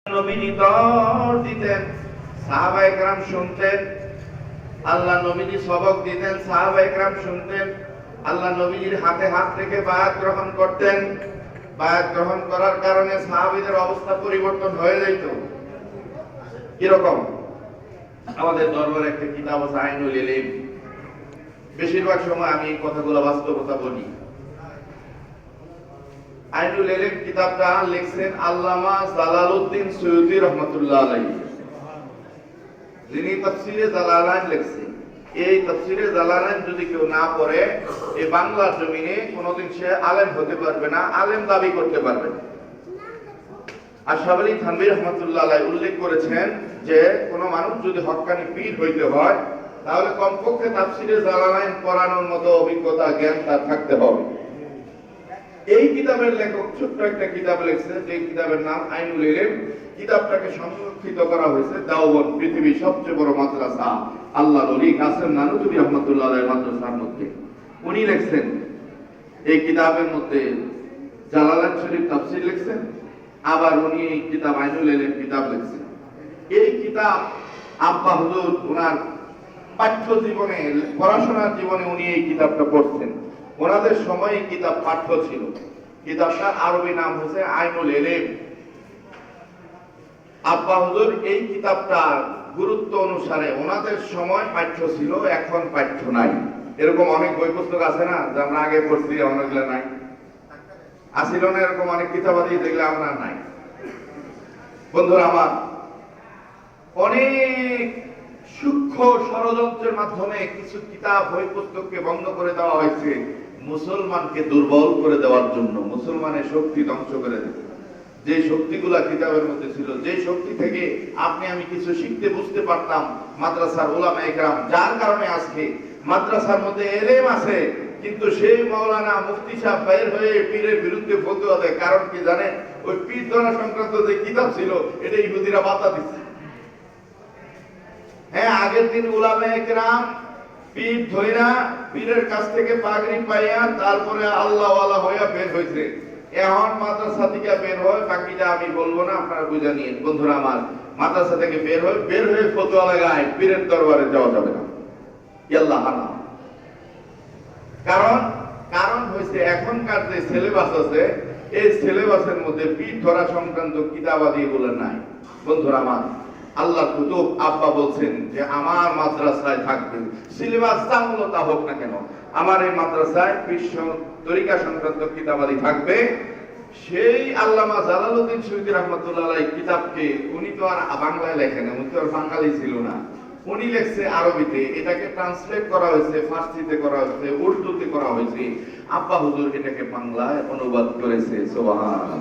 নবীজি দৌড় দিতেন, সাহাবায়ে কেরাম শুনতেন। আল্লাহ নবীজি সবক দিতেন, সাহাবায়ে কেরাম শুনতেন। আল্লাহ নবীজির হাতে হাত রেখে বায়াত গ্রহণ করতেন। বায়াত গ্রহণ করার কারণে সাহাবীদের অবস্থা পরিবর্তন হয়ে যেত। কিরকম? আমাদের দরবারে একটা কিতাব আছে আইনুল ইলম। বেশিরভাগ সময় আমি এই কথাগুলো বাস্তবতা বলি। আইনুল ইলম কিতাবটা লিখছেন আল্লামা জালালউদ্দিন সুয়ুতী রাহমাতুল্লাহ আলাইহি, যিনি তাফসীরে জালালাইন লিখছেন। এই তাফসীরে জালালাইন যদি কেউ না পড়ে, এই বাংলার জমিনে কোনোদিন সে আলেম হতে পারবে না, আলেম দাবি করতে পারবে না। আশরাফ আলী থানভী রাহমাতুল্লাহ আলাইহি উল্লেখ করেছেন যে কোন মানুষ যদি হক্কানি পীর হইতে হয়, তাহলে কমপক্ষে তাফসীরে জালালাইন পড়ানোর মতো অভিজ্ঞতা জ্ঞান তার থাকতে হবে। এই কিতাবের লেখক ছোট্ট একটা কিতাব লিখছে, যে কিতাবের নাম আইনুল ইলম। কিতাবটাকে সংরক্ষিত করা হয়েছে দেওবন্দ, পৃথিবীর সবচেয়ে বড় মাদ্রাসা আল্লাহর ওলি কাসেম নানুতুবি রাহমাতুল্লাহ আলাইহি মাদ্রাসার মধ্যে। উনি লিখছেন এই কিতাবের মধ্যে জালালাইন শরীফ তাফসীর লিখছেন, আবার উনি এই কিতাব আইনুল ইলম কিতাব লিখছেন। এই কিতাব আব্বা হুজুর ওনার পাঠ্য জীবনে, পড়াশোনার জীবনে উনি এই কিতাবটা পড়ছেন। ওনাদের সময় এই কিতাব পাঠ্য ছিল। কিতাবটার আরবি নাম হচ্ছে আইনুল ইলম। আব্বা হুজুর এই কিতাবটার গুরুত্ব অনুসারে ওনাদের সময় পাঠ্য ছিল, এখন পাঠ্য নাই। এরকম অনেক বই পুস্তক আছে না, যে আমরা আগে পড়ছি অনেকগুলো নাই, আসিল না? এরকম অনেক কিতাবাদি দেখলে আমরা নাই। বন্ধুরা আমার, অনেক সূক্ষ্ম ষড়যন্ত্রের মাধ্যমে কিছু কিতাব বই পুস্তককে বন্ধ করে দেওয়া হয়েছে মুসলমানকে দুর্বল করে দেওয়ার জন্য, মুসলমানের শক্তি ধ্বংস করে দিতে। যে শক্তিগুলা কিতাবের মধ্যে ছিল, যে শক্তি থেকে আপনি আমি কিছু শিখতে বুঝতে পারতাম, মাদ্রাসার উলামায়ে কেরাম, যার কারণে আজকে মাদ্রাসার মধ্যে এলেম আছে, কিন্তু সেই মাওলানা মুফতি সাহেব বের হয়ে পীরের বিরুদ্ধে ফতোয়া দেয়। কারণ কি জানেন? ওই পীর ধরা সংক্রান্ত যে কিতাব ছিল, এটা ইহুদিরা বাতা দিচ্ছে। হ্যাঁ, আগের দিন উলামায়ে কেরাম পীর ধইরা পীরের কাছ থেকে পাগড়ি পাইয়া তারপরে আল্লাহওয়ালা হইয়া বের হইছে। এখন মাদ্রাসা থেকে বের হয়, বাকিটা আমি বলবো না, আপনারা বুঝে নিন। বন্ধুরা আমার, মাদ্রাসা থেকে বের হয়ে ফতোয়া লাগায় পীরের দরবারে যাওয়া যাবে না। আল্লাহ হানা। কারণ হইছে এখনকার যে সিলেবাস আছে, এই সিলেবাসের মধ্যে পীর ধরা সংক্রান্ত কিতাবাদি এগুলো নাই। বন্ধুরা আমার, আল্লাহ কুতুব আব্বা বলছেন যে আমার মাদ্রাসায় থাকবে, সিলেবাস যা হলো তা হোক না কেন, আমার এই মাদ্রাসায় পীর তরিকা সংক্রান্ত কিতাবাদি থাকবে। সেই আল্লামা জালালউদ্দিন সুয়ুতী রাহমাতুল্লাহ আলাইহি কিতাবকে উনি তো আর বাংলায় লেখেন, উনি তো আর বাঙালি ছিল না, উনি লিখছে আরবিতে। এটাকে ট্রান্সলেট করা হয়েছে, ফার্সিতে করা হয়েছে, উর্দুতে করা হয়েছে। আব্বা হুজুর এটাকে বাংলায় অনুবাদ করেছে। সুবহানাল্লাহ।